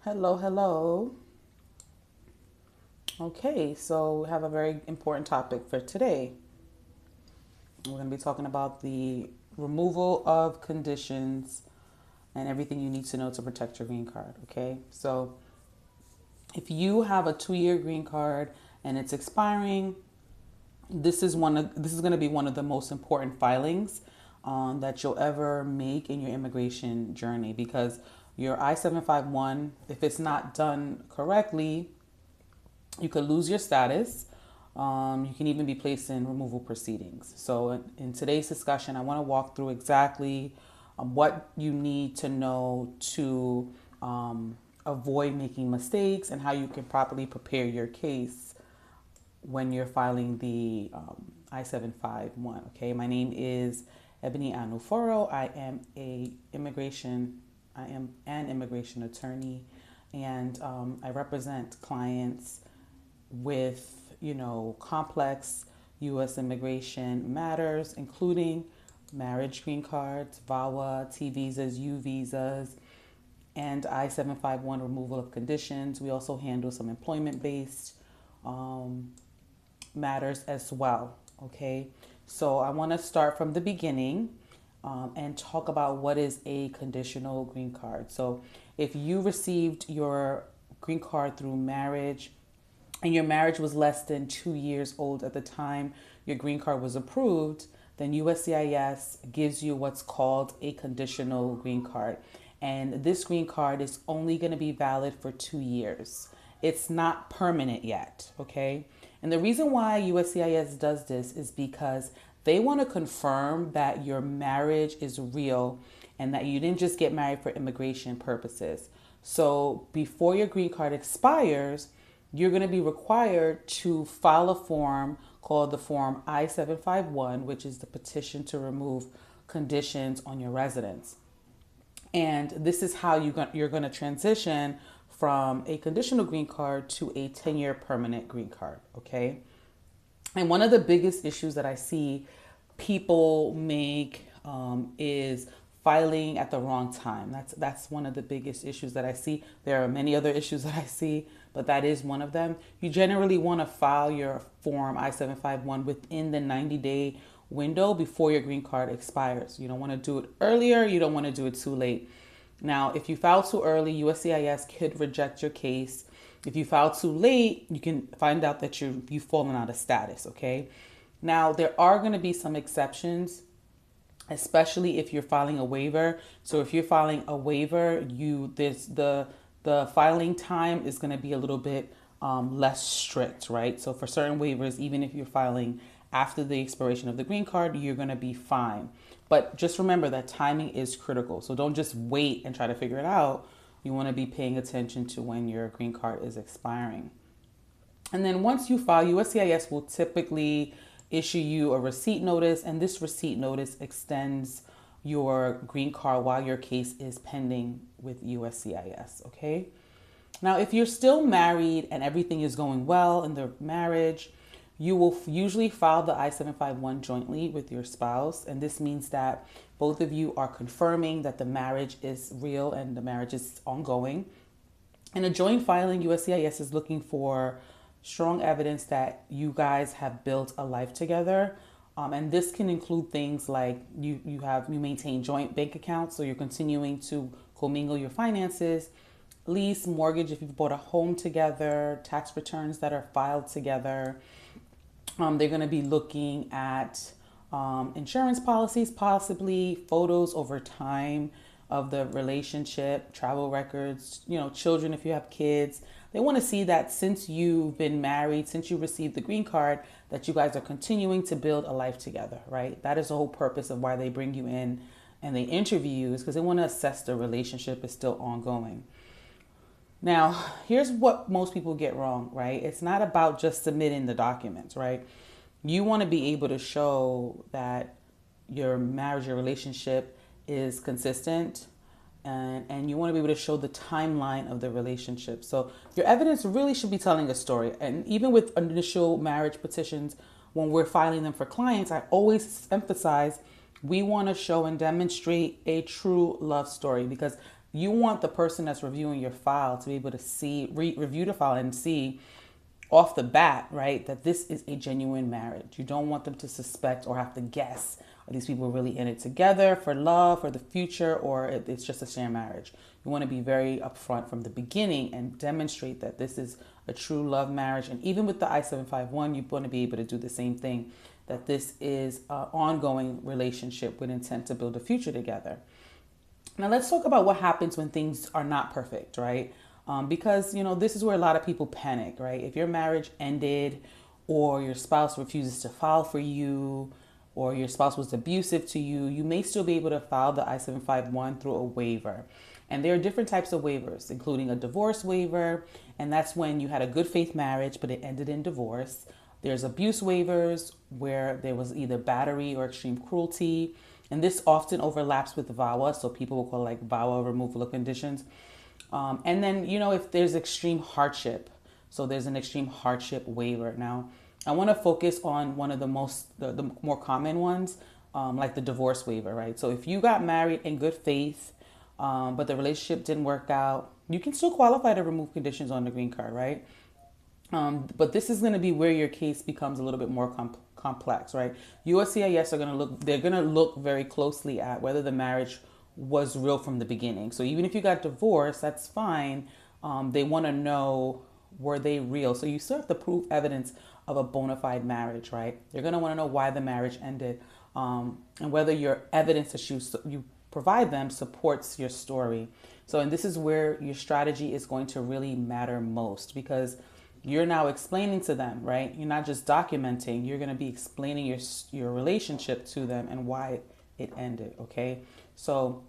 Hello, hello. Okay, so we have a very important topic for today. We're going to be talking about the removal of conditions and everything you need to know to protect your green card. Okay, so if you have a 2 year green card and it's expiring, this is going to be one of the most important filings that you'll ever make in your immigration journey because your I-751, if it's not done correctly, you could lose your status. You can even be placed in removal proceedings. So, in today's discussion, I want to walk through exactly what you need to know to avoid making mistakes and how you can properly prepare your case when you're filing the I-751. Okay, my name is Ebony Anuforo. I am an immigration attorney, and I represent clients with, complex U.S. immigration matters, including marriage green cards, VAWA, T visas, U visas, and I-751 removal of conditions. We also handle some employment-based matters as well. Okay, so I want to start from the beginning and talk about what is a conditional green card. So, if you received your green card through marriage and your marriage was less than 2 years old at the time your green card was approved, then USCIS gives you what's called a conditional green card. And this green card is only going to be valid for 2 years. It's not permanent yet, okay? And the reason why USCIS does this is because they want to confirm that your marriage is real and that you didn't just get married for immigration purposes. So before your green card expires, you're going to be required to file a form called the Form I-751, which is the petition to remove conditions on your residence. And this is how you're going to transition from a conditional green card to a 10-year permanent green card, okay? And one of the biggest issues that I see people make is filing at the wrong time. That's one of the biggest issues that I see. There are many other issues that I see, but that is one of them. You generally want to file your form I-751 within the 90-day window before your green card expires. You don't want to do it earlier. You don't want to do it too late. Now, if you file too early, USCIS could reject your case. If you file too late, you can find out that you've fallen out of status, okay? Now, there are going to be some exceptions, especially if you're filing a waiver. So if you're filing a waiver, the filing time is going to be a little bit less strict, right? So for certain waivers, even if you're filing after the expiration of the green card, you're going to be fine. But just remember that timing is critical. So don't just wait and try to figure it out. You want to be paying attention to when your green card is expiring. And then once you file, USCIS will typically issue you a receipt notice, and this receipt notice extends your green card while your case is pending with USCIS, okay? Now, if you're still married and everything is going well in the marriage, you will usually file the I-751 jointly with your spouse. And this means that both of you are confirming that the marriage is real and the marriage is ongoing. In a joint filing, USCIS is looking for strong evidence that you guys have built a life together. And this can include things like you maintain joint bank accounts, so you're continuing to commingle your finances, lease, mortgage if you've bought a home together, tax returns that are filed together. They're going to be looking at insurance policies, possibly photos over time of the relationship, travel records, children if you have kids. They want to see that since you've been married, since you received the green card, that you guys are continuing to build a life together, right? That is the whole purpose of why they bring you in and they interview you, is because they want to assess the relationship is still ongoing. Now, here's what most people get wrong, right? It's not about just submitting the documents, right? You want to be able to show that your marriage, your relationship is consistent, and you want to be able to show the timeline of the relationship. So your evidence really should be telling a story. And even with initial marriage petitions, when we're filing them for clients, I always emphasize we want to show and demonstrate a true love story, because you want the person that's reviewing your file to be able to see, review the file and see off the bat, right, that this is a genuine marriage. You don't want them to suspect or have to guess, are these people really in it together for love, for the future, or it's just a sham marriage. You want to be very upfront from the beginning and demonstrate that this is a true love marriage. And even with the I-751, you want to be able to do the same thing, that this is an ongoing relationship with intent to build a future together. Now let's talk about what happens when things are not perfect, right? Because, this is where a lot of people panic, right? If your marriage ended or your spouse refuses to file for you or your spouse was abusive to you, you may still be able to file the I-751 through a waiver. And there are different types of waivers, including a divorce waiver. And that's when you had a good faith marriage, but it ended in divorce. There's abuse waivers where there was either battery or extreme cruelty. And this often overlaps with VAWA. So people will call it like VAWA, removal of conditions. And then, if there's extreme hardship, so there's an extreme hardship waiver. Now, I want to focus on one of the more common ones, like the divorce waiver, right? So if you got married in good faith, but the relationship didn't work out, you can still qualify to remove conditions on the green card, right? But this is going to be where your case becomes a little bit more complex, right? USCIS they're going to look very closely at whether the marriage was real from the beginning. So even if you got divorced, that's fine. They want to know, were they real? So you still have to prove evidence of a bona fide marriage, right? They're going to want to know why the marriage ended, and whether your evidence that you provide them supports your story. So, and this is where your strategy is going to really matter most, because you're now explaining to them, right? You're not just documenting, you're going to be explaining your relationship to them and why it ended, okay? So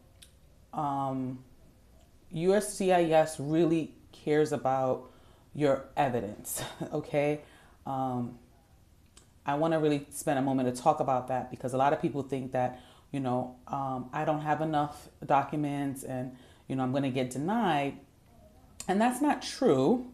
USCIS really cares about your evidence, okay? I want to really spend a moment to talk about that, because a lot of people think that, I don't have enough documents and, I'm going to get denied. And that's not true.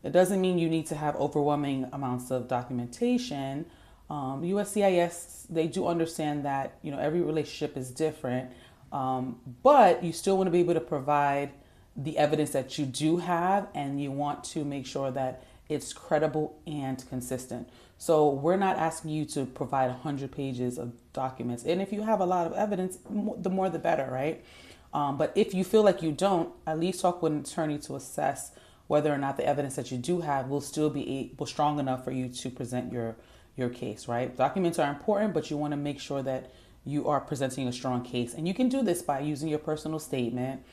It doesn't mean you need to have overwhelming amounts of documentation. USCIS, they do understand that, every relationship is different. But you still want to be able to provide the evidence that you do have, and you want to make sure that it's credible and consistent. So we're not asking you to provide 100 pages of documents. And if you have a lot of evidence, the more the better, right? But if you feel like you don't, at least talk with an attorney to assess whether or not the evidence that you do have will still be strong enough for you to present your case, right? Documents are important, but you want to make sure that you are presenting a strong case. And you can do this by using your personal statement.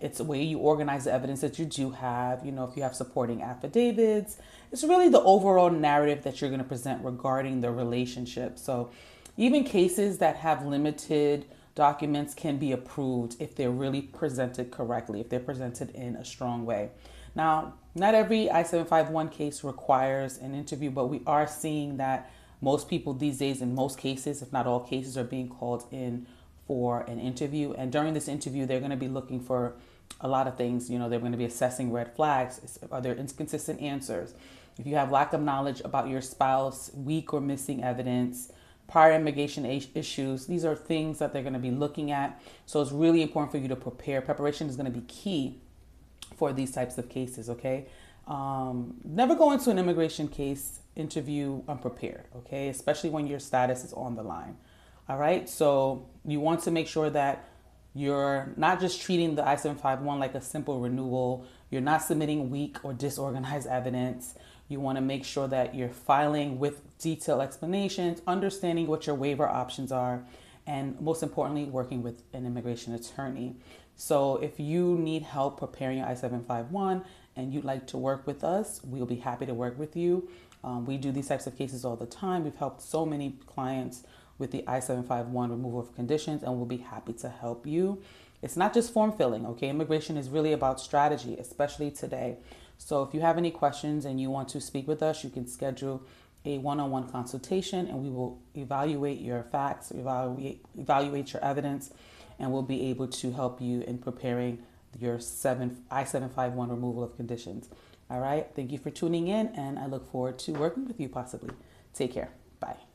It's a way you organize the evidence that you do have, if you have supporting affidavits. It's really the overall narrative that you're going to present regarding the relationship. So even cases that have limited documents can be approved if they're really presented correctly, if they're presented in a strong way. Now, not every I-751 case requires an interview, but we are seeing that most people these days, in most cases, if not all cases, are being called in for an interview. And during this interview, they're going to be looking for a lot of things. They're going to be assessing red flags. Are there inconsistent answers? If you have lack of knowledge about your spouse, weak or missing evidence, prior immigration issues, these are things that they're going to be looking at. So it's really important for you to prepare. Preparation is going to be key for these types of cases, okay? Never go into an immigration case interview unprepared, okay? Especially when your status is on the line, all right? So you want to make sure that you're not just treating the I-751 like a simple renewal. You're not submitting weak or disorganized evidence. You want to make sure that you're filing with detailed explanations, understanding what your waiver options are, and most importantly, working with an immigration attorney. So if you need help preparing your I-751 and you'd like to work with us, we'll be happy to work with you. We do these types of cases all the time. We've helped so many clients with the I-751 removal of conditions, and we'll be happy to help you. It's not just form filling, okay? Immigration is really about strategy, especially today. So if you have any questions and you want to speak with us, you can schedule a one-on-one consultation, and we will evaluate your facts, evaluate your evidence, and we'll be able to help you in preparing your I-751 removal of conditions. All right. Thank you for tuning in, and I look forward to working with you possibly. Take care. Bye.